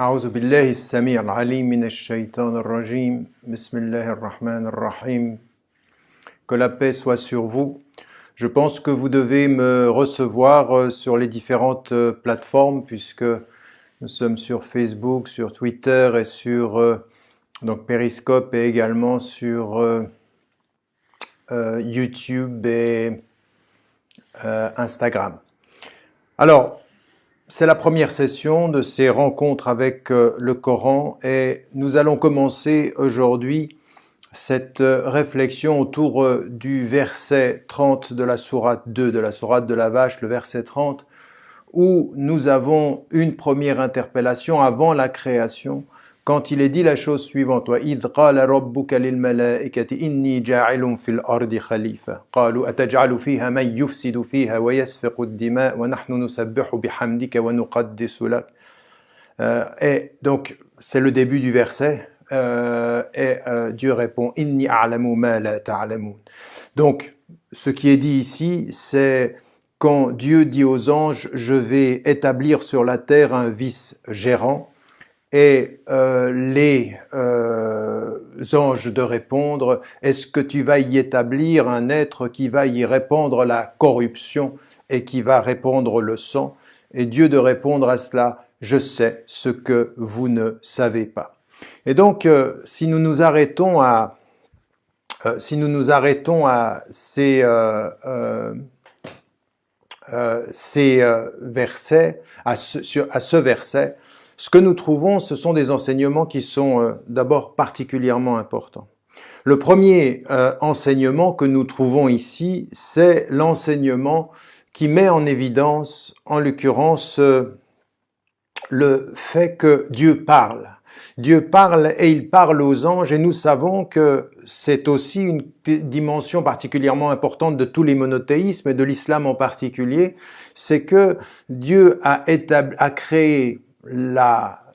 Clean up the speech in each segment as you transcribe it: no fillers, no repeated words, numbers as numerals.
أعوذ بالله السميع العليم من الشيطان الرجيم بسم الله الرحمن الرحيم. Que la paix soit sur vous. Je pense que vous devez me recevoir sur les différentes plateformes puisque nous sommes sur Facebook, sur Twitter et sur donc Periscope et également sur YouTube et Instagram. Alors, c'est la première session de ces rencontres avec le Coran et nous allons commencer aujourd'hui cette réflexion autour du verset 30 de la sourate 2, de la sourate de la vache, le verset 30, où nous avons une première interpellation avant la création, quand il est dit la chose suivante: وَإِذْ قَالَ رَبُّكَ لِلْمَلَائِكَةِ إِنِّي جَاعِلٌ فِي الْأَرْضِ خَلِيفَةً قَالُوا أَتَجْعَلُ فِيهَا مَنْ يُفْسِدُ فِيهَا وَيَسْفِكُ الدِّمَاءَ وَنَحْنُ نُسَبِّحُ بِحَمْدِكَ وَنُقَدِّسُ لَكَ. Et donc, c'est le début du verset. Dieu répond: Inni a'lamu ma la ta'lamun. Donc, ce qui est dit ici, c'est quand Dieu dit aux anges: je vais établir sur la terre un vice-gérant, et les anges de répondre: est-ce que tu vas y établir un être qui va y répandre la corruption et qui va répandre le sang? Et Dieu de répondre à cela: je sais ce que vous ne savez pas. Et donc, si nous nous arrêtons à ces versets, à ce verset, ce que nous trouvons, ce sont des enseignements qui sont d'abord particulièrement importants. Le premier enseignement que nous trouvons ici, c'est l'enseignement qui met en évidence, en l'occurrence, le fait que Dieu parle. Dieu parle et il parle aux anges, et nous savons que c'est aussi une dimension particulièrement importante de tous les monothéismes et de l'islam en particulier, c'est que Dieu a créé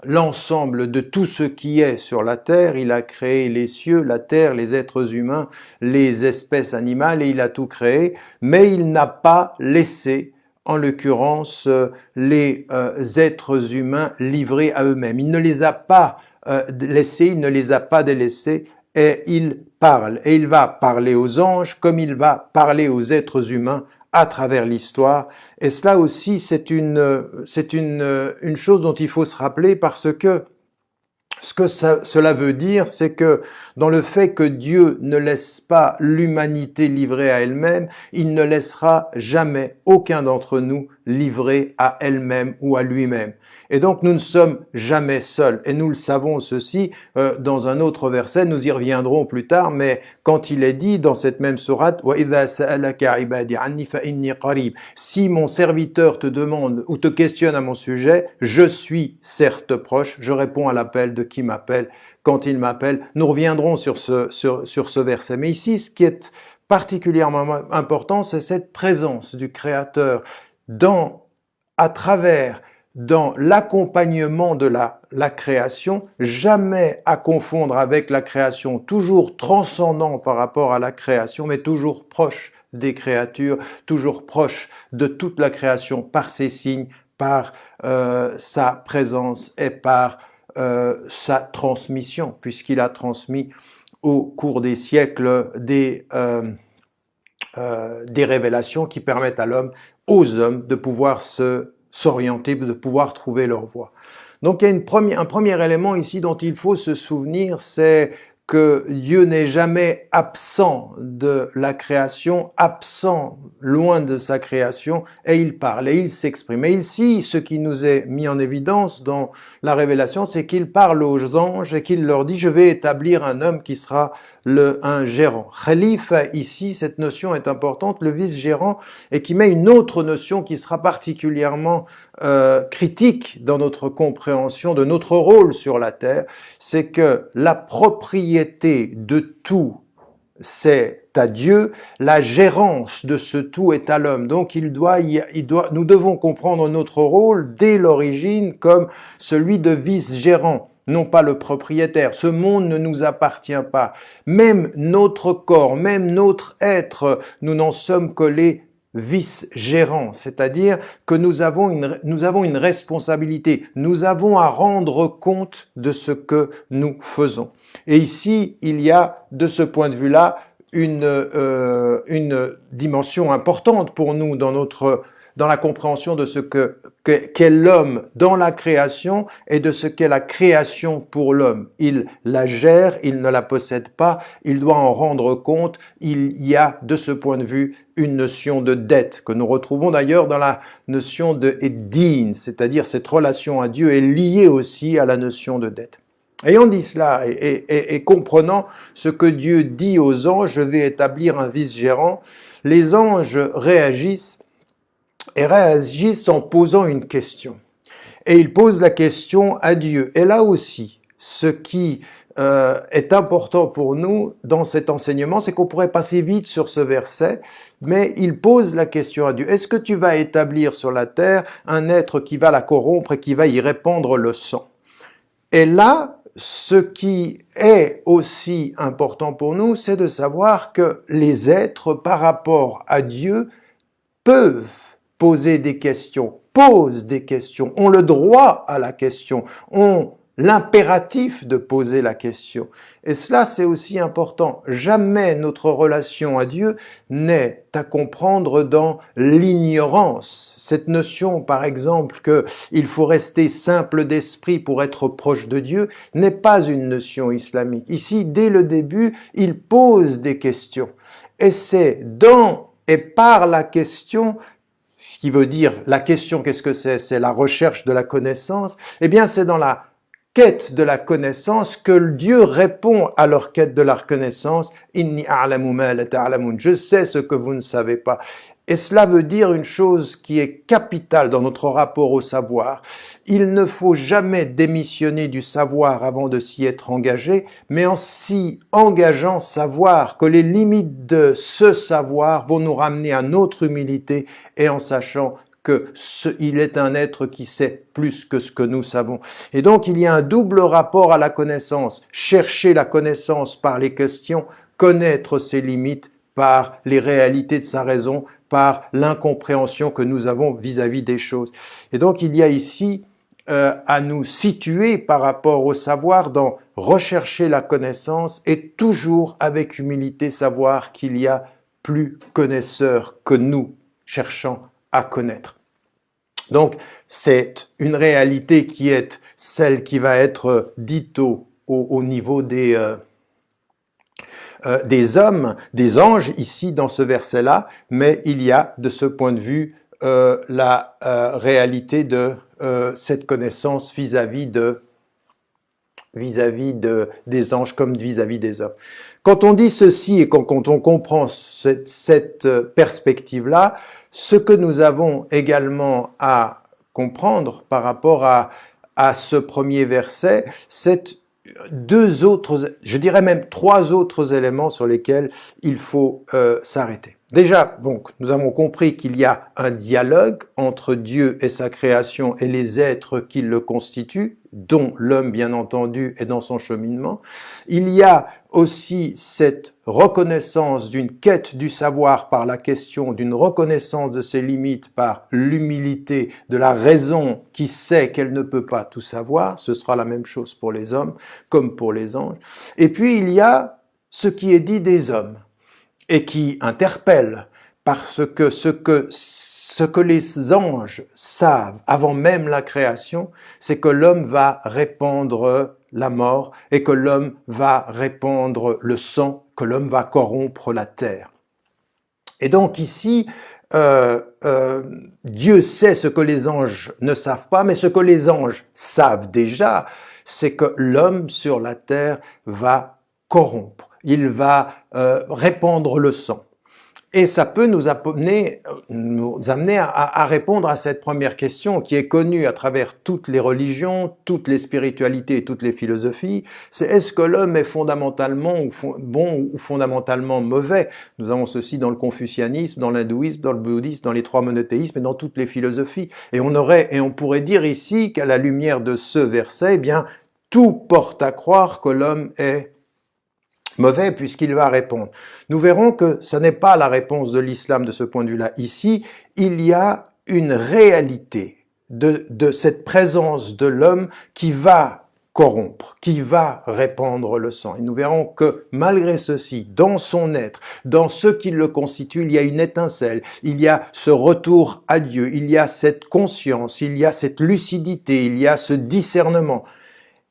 l'ensemble de tout ce qui est sur la terre. Il a créé les cieux, la terre, les êtres humains, les espèces animales, et il a tout créé, mais il n'a pas laissé, en l'occurrence, les êtres humains livrés à eux-mêmes. Il ne les a pas laissés, il ne les a pas délaissés, et il parle. Et il va parler aux anges comme il va parler aux êtres humains à travers l'histoire. Et cela aussi, c'est une chose dont il faut se rappeler, parce que ce que cela veut dire, c'est que dans le fait que Dieu ne laisse pas l'humanité livrée à elle-même, il ne laissera jamais aucun d'entre nous livré à elle-même ou à lui-même. Et donc nous ne sommes jamais seuls. Et nous le savons ceci dans un autre verset, nous y reviendrons plus tard, mais quand il est dit dans cette même sourate: وَإِذَا سَأَلَكَ عِبَادِي عَنِّي فَإِنِّي قَرِيبٌ. Si mon serviteur te demande ou te questionne à mon sujet, je suis certes proche, je réponds à l'appel de qui m'appelle quand il m'appelle. Nous reviendrons sur ce verset. Mais ici, ce qui est particulièrement important, c'est cette présence du Créateur dans l'accompagnement de la création, jamais à confondre avec la création, toujours transcendant par rapport à la création, mais toujours proche des créatures, toujours proche de toute la création par ses signes, par sa présence et par sa transmission, puisqu'il a transmis au cours des siècles des révélations qui permettent aux hommes de pouvoir s'orienter, de pouvoir trouver leur voie. Donc il y a un premier élément ici dont il faut se souvenir, c'est que Dieu n'est jamais absent de la création, absent loin de sa création, et il parle et il s'exprime. Et ici, ce qui nous est mis en évidence dans la révélation, c'est qu'il parle aux anges et qu'il leur dit: je vais établir un homme qui sera un gérant. Khalifa, ici, cette notion est importante, le vice-gérant, et qui met une autre notion qui sera particulièrement critique dans notre compréhension de notre rôle sur la terre, c'est que la propriété de tout, c'est à Dieu, la gérance de ce tout est à l'homme. Donc nous devons comprendre notre rôle dès l'origine comme celui de vice-gérant, non pas le propriétaire. Ce monde ne nous appartient pas. Même notre corps, même notre être, nous n'en sommes que les vice-gérants, c'est-à-dire que nous avons une responsabilité, nous avons à rendre compte de ce que nous faisons. Et ici, il y a, de ce point de vue-là, une dimension importante pour nous dans la compréhension de ce qu'est l'homme dans la création et de ce qu'est la création pour l'homme. Il la gère, il ne la possède pas, il doit en rendre compte. Il y a, de ce point de vue, une notion de dette que nous retrouvons d'ailleurs dans la notion de din, c'est-à-dire cette relation à Dieu est liée aussi à la notion de dette. Ayant dit cela et comprenant ce que Dieu dit aux anges, je vais établir un vice-gérant, les anges réagissent en posant une question. Et ils posent la question à Dieu. Et là aussi, ce qui est important pour nous dans cet enseignement, c'est qu'on pourrait passer vite sur ce verset, mais ils posent la question à Dieu. Est-ce que tu vas établir sur la terre un être qui va la corrompre et qui va y répandre le sang? Et là, ce qui est aussi important pour nous, c'est de savoir que les êtres, par rapport à Dieu, peuvent poser des questions, posent des questions, ont le droit à la question, ont l'impératif de poser la question. Et cela, c'est aussi important. Jamais notre relation à Dieu n'est à comprendre dans l'ignorance. Cette notion, par exemple, qu'il faut rester simple d'esprit pour être proche de Dieu, n'est pas une notion islamique. Ici, dès le début, il pose des questions. Et c'est dans et par la question, ce qui veut dire, la question, qu'est-ce que c'est? C'est la recherche de la connaissance. Eh bien, c'est dans la quête de la connaissance que Dieu répond à leur quête de la connaissance. Inni a'lamu ma la ta'lamun. Je sais ce que vous ne savez pas. Et cela veut dire une chose qui est capitale dans notre rapport au savoir. Il ne faut jamais démissionner du savoir avant de s'y être engagé, mais en s'y engageant, savoir que les limites de ce savoir vont nous ramener à notre humilité et en sachant il est un être qui sait plus que ce que nous savons. Et donc, il y a un double rapport à la connaissance. Chercher la connaissance par les questions, connaître ses limites par les réalités de sa raison, par l'incompréhension que nous avons vis-à-vis des choses. Et donc, il y a ici à nous situer par rapport au savoir dans rechercher la connaissance et toujours avec humilité savoir qu'il y a plus connaisseurs que nous cherchant à connaître. Donc, c'est une réalité qui est celle qui va être dite au niveau des hommes, des anges, ici dans ce verset-là, mais il y a de ce point de vue la réalité de cette connaissance vis-à-vis des anges comme vis-à-vis des hommes. Quand on dit ceci et quand on comprend cette perspective-là, ce que nous avons également à comprendre par rapport à ce premier verset, c'est deux autres, je dirais même trois autres éléments sur lesquels il faut s'arrêter. Déjà, donc, nous avons compris qu'il y a un dialogue entre Dieu et sa création et les êtres qui le constituent, dont l'homme, bien entendu, est dans son cheminement. Il y a aussi cette reconnaissance d'une quête du savoir par la question, d'une reconnaissance de ses limites par l'humilité de la raison qui sait qu'elle ne peut pas tout savoir. Ce sera la même chose pour les hommes comme pour les anges. Et puis, il y a ce qui est dit des hommes et qui interpelle, parce que ce que les anges savent avant même la création, c'est que l'homme va répandre la mort et que l'homme va répandre le sang, que l'homme va corrompre la terre. Et donc ici, Dieu sait ce que les anges ne savent pas, mais ce que les anges savent déjà, c'est que l'homme sur la terre va corrompre. Il va répandre le sang. Et ça peut nous amener à répondre à cette première question qui est connue à travers toutes les religions, toutes les spiritualités et toutes les philosophies. C'est est-ce que l'homme est fondamentalement bon ou fondamentalement mauvais? Nous avons ceci dans le confucianisme, dans l'hindouisme, dans le bouddhisme, dans les trois monothéismes et dans toutes les philosophies. Et on pourrait dire ici qu'à la lumière de ce verset, eh bien, tout porte à croire que l'homme est mauvais puisqu'il va répondre. Nous verrons que ce n'est pas la réponse de l'islam de ce point de vue-là. Ici, il y a une réalité de cette présence de l'homme qui va corrompre, qui va répandre le sang. Et nous verrons que malgré ceci, dans son être, dans ce qui le constitue, il y a une étincelle, il y a ce retour à Dieu, il y a cette conscience, il y a cette lucidité, il y a ce discernement.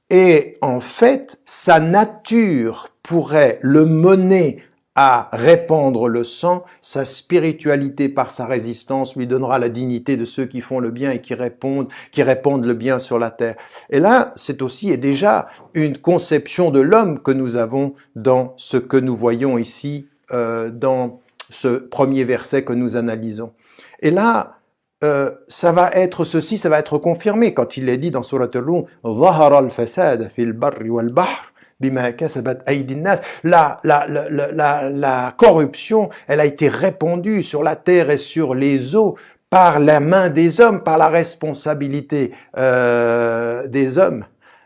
Et en fait, sa nature pourrait le mener à répandre le sang, sa spiritualité par sa résistance lui donnera la dignité de ceux qui font le bien et qui répandent le bien sur la terre. Et là, c'est aussi et déjà une conception de l'homme que nous avons dans ce que nous voyons ici, dans ce premier verset que nous analysons. Et là, ça va être ceci, ça va être confirmé quand il est dit dans Surat Al-Rum, ظهر الفساد في البر والبحر بما كسبت أيدي الناس. La corruption, elle a été répandue sur la terre et sur les eaux par la main des hommes, par la responsabilité des hommes.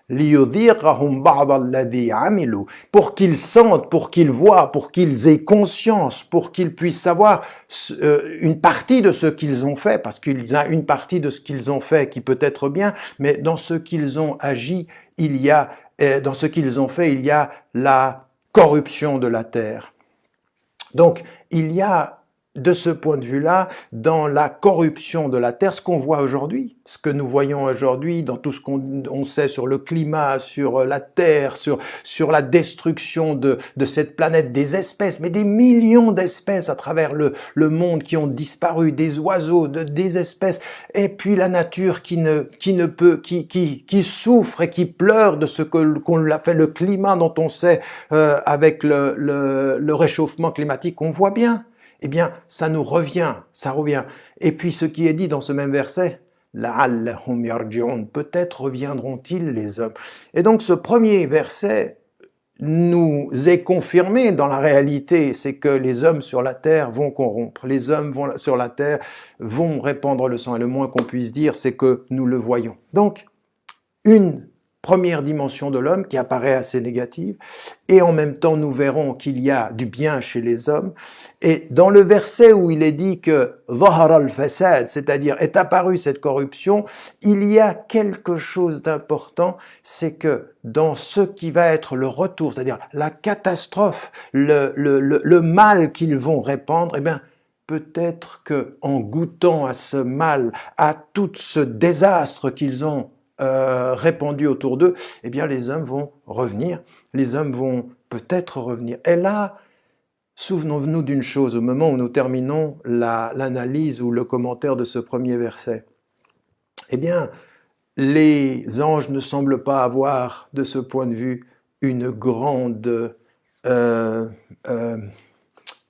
لِيُذِيقَهُمْ بَعْضَ الَّذِي عَمِلُوا, pour qu'ils sentent, pour qu'ils voient, pour qu'ils aient conscience, pour qu'ils puissent savoir une partie de ce qu'ils ont fait, parce qu'il y a une partie de ce qu'ils ont fait qui peut être bien, mais dans ce qu'ils ont agi, dans ce qu'ils ont fait, il y a la corruption de la terre. Donc, il y a de ce point de vue-là, dans la corruption de la Terre, ce qu'on voit aujourd'hui, ce que nous voyons aujourd'hui, dans tout ce qu'on sait sur le climat, sur la Terre, sur la destruction de cette planète, des espèces, mais des millions d'espèces à travers le monde qui ont disparu, des oiseaux, des espèces, et puis la nature qui souffre et qui pleure de ce qu'on l'a fait, le climat dont on sait avec le réchauffement climatique, on voit bien. Eh bien, ça nous revient, ça revient. Et puis, ce qui est dit dans ce même verset, لَعَلَّهُمْ يَرْجِعُونَ, peut-être reviendront-ils les hommes. Et donc, ce premier verset nous est confirmé dans la réalité, c'est que les hommes sur la terre vont corrompre, les hommes sur la terre vont répandre le sang. Et le moins qu'on puisse dire, c'est que nous le voyons. Donc, une première dimension de l'homme qui apparaît assez négative, et en même temps nous verrons qu'il y a du bien chez les hommes. Et dans le verset où il est dit que ظهر الفساد, c'est-à-dire est apparue cette corruption, il y a quelque chose d'important, c'est que dans ce qui va être le retour, c'est-à-dire la catastrophe, le mal qu'ils vont répandre, eh bien, peut-être que en goûtant à ce mal, à tout ce désastre qu'ils ont répandu autour d'eux, eh bien les hommes vont revenir, les hommes vont peut-être revenir. Et là, souvenons-nous d'une chose au moment où nous terminons l'analyse ou le commentaire de ce premier verset. Eh bien, les anges ne semblent pas avoir, de ce point de vue, une grande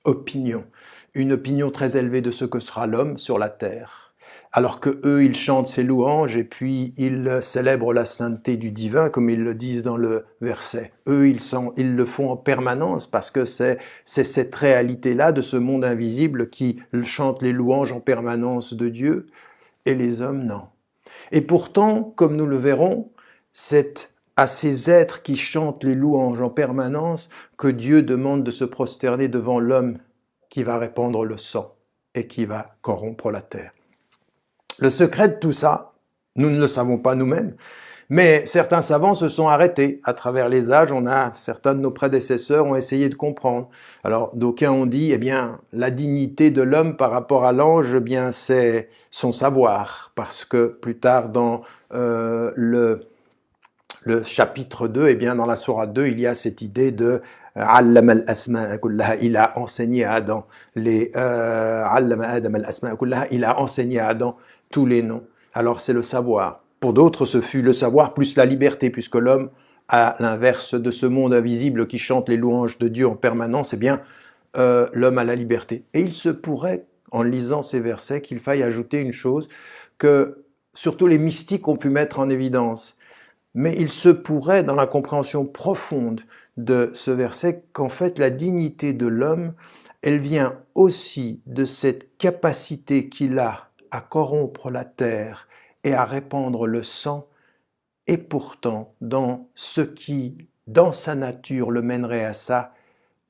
opinion, une opinion très élevée de ce que sera l'homme sur la terre. Alors que eux, ils chantent ses louanges et puis ils célèbrent la sainteté du divin, comme ils le disent dans le verset. Eux, ils le font en permanence parce que c'est cette réalité-là de ce monde invisible qui chante les louanges en permanence de Dieu, et les hommes, non. Et pourtant, comme nous le verrons, c'est à ces êtres qui chantent les louanges en permanence que Dieu demande de se prosterner devant l'homme qui va répandre le sang et qui va corrompre la terre. Le secret de tout ça, nous ne le savons pas nous-mêmes, mais certains savants se sont arrêtés à travers les âges. Certains de nos prédécesseurs ont essayé de comprendre. Alors, d'aucuns ont dit, eh bien, la dignité de l'homme par rapport à l'ange, eh bien, c'est son savoir, parce que plus tard dans le chapitre 2, eh bien, dans la sourate 2, il y a cette idée de علم الأسماء كلها, il a enseigné à Adam علم آدم الأسماء كلها, il a enseigné à Adam tous les noms. Alors c'est le savoir. Pour d'autres, ce fut le savoir plus la liberté, puisque l'homme, à l'inverse de ce monde invisible qui chante les louanges de Dieu en permanence, eh bien, l'homme a la liberté. Et il se pourrait, en lisant ces versets, qu'il faille ajouter une chose que surtout les mystiques ont pu mettre en évidence. Mais il se pourrait, dans la compréhension profonde de ce verset, qu'en fait la dignité de l'homme, elle vient aussi de cette capacité qu'il a à corrompre la terre et à répandre le sang, et pourtant dans ce qui, dans sa nature, le mènerait à ça,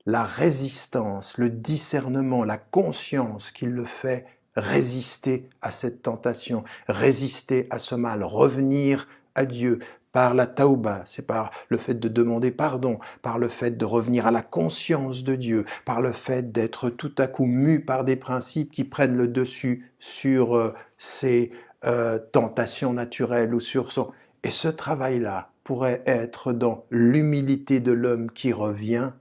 la résistance, le discernement, la conscience qui le fait résister à cette tentation, résister à ce mal, revenir à Dieu par la tauba, c'est par le fait de demander pardon, par le fait de revenir à la conscience de Dieu, par le fait d'être tout à coup mu par des principes qui prennent le dessus sur ses tentations naturelles ou sur son... Et ce travail-là pourrait être dans l'humilité de l'homme qui revient,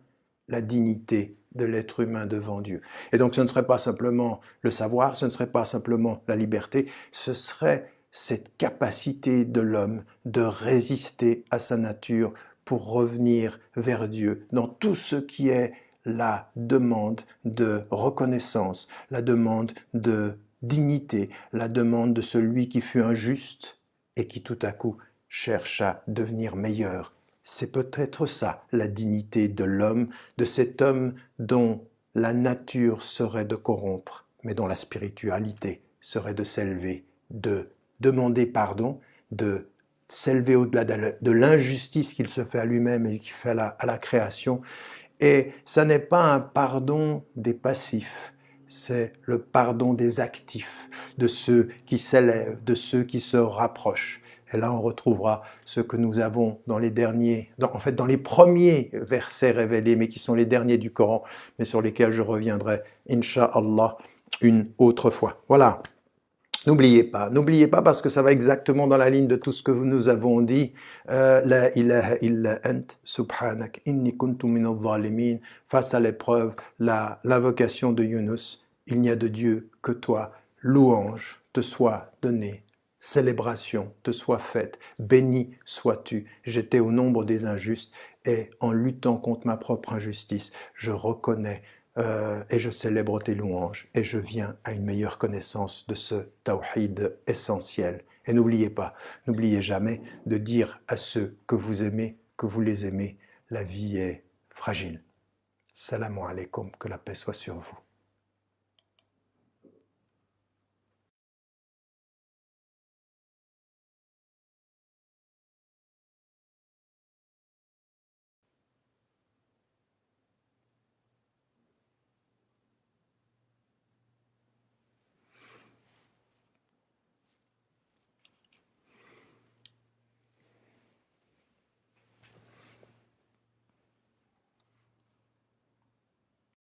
la dignité de l'être humain devant Dieu. Et donc ce ne serait pas simplement le savoir, ce ne serait pas simplement la liberté, ce serait cette capacité de l'homme de résister à sa nature pour revenir vers Dieu dans tout ce qui est la demande de reconnaissance, la demande de dignité, la demande de celui qui fut injuste et qui tout à coup cherche à devenir meilleur. C'est peut-être ça, la dignité de l'homme, de cet homme dont la nature serait de corrompre, mais dont la spiritualité serait de s'élever, de demander pardon, de s'élever au-delà de l'injustice qu'il se fait à lui-même et qu'il fait à la création. Et ça n'est pas un pardon des passifs, c'est le pardon des actifs, de ceux qui s'élèvent, de ceux qui se rapprochent. Et là, on retrouvera ce que nous avons dans les derniers, dans les premiers versets révélés, mais qui sont les derniers du Coran, mais sur lesquels je reviendrai, Inch'Allah, une autre fois. Voilà. N'oubliez pas parce que ça va exactement dans la ligne de tout ce que nous avons dit. La ilaha illa ant, subhanak, inni kuntu minadh zalimin. Face à l'épreuve, l'invocation de Yunus, il n'y a de Dieu que toi. Louange te soit donnée, célébration te soit faite, béni sois-tu. J'étais au nombre des injustes et en luttant contre ma propre injustice, je reconnais et je célèbre tes louanges et je viens à une meilleure connaissance de ce tawhid essentiel. Et n'oubliez jamais de dire à ceux que vous aimez, que vous les aimez, la vie est fragile. Salam alaikum, que la paix soit sur vous.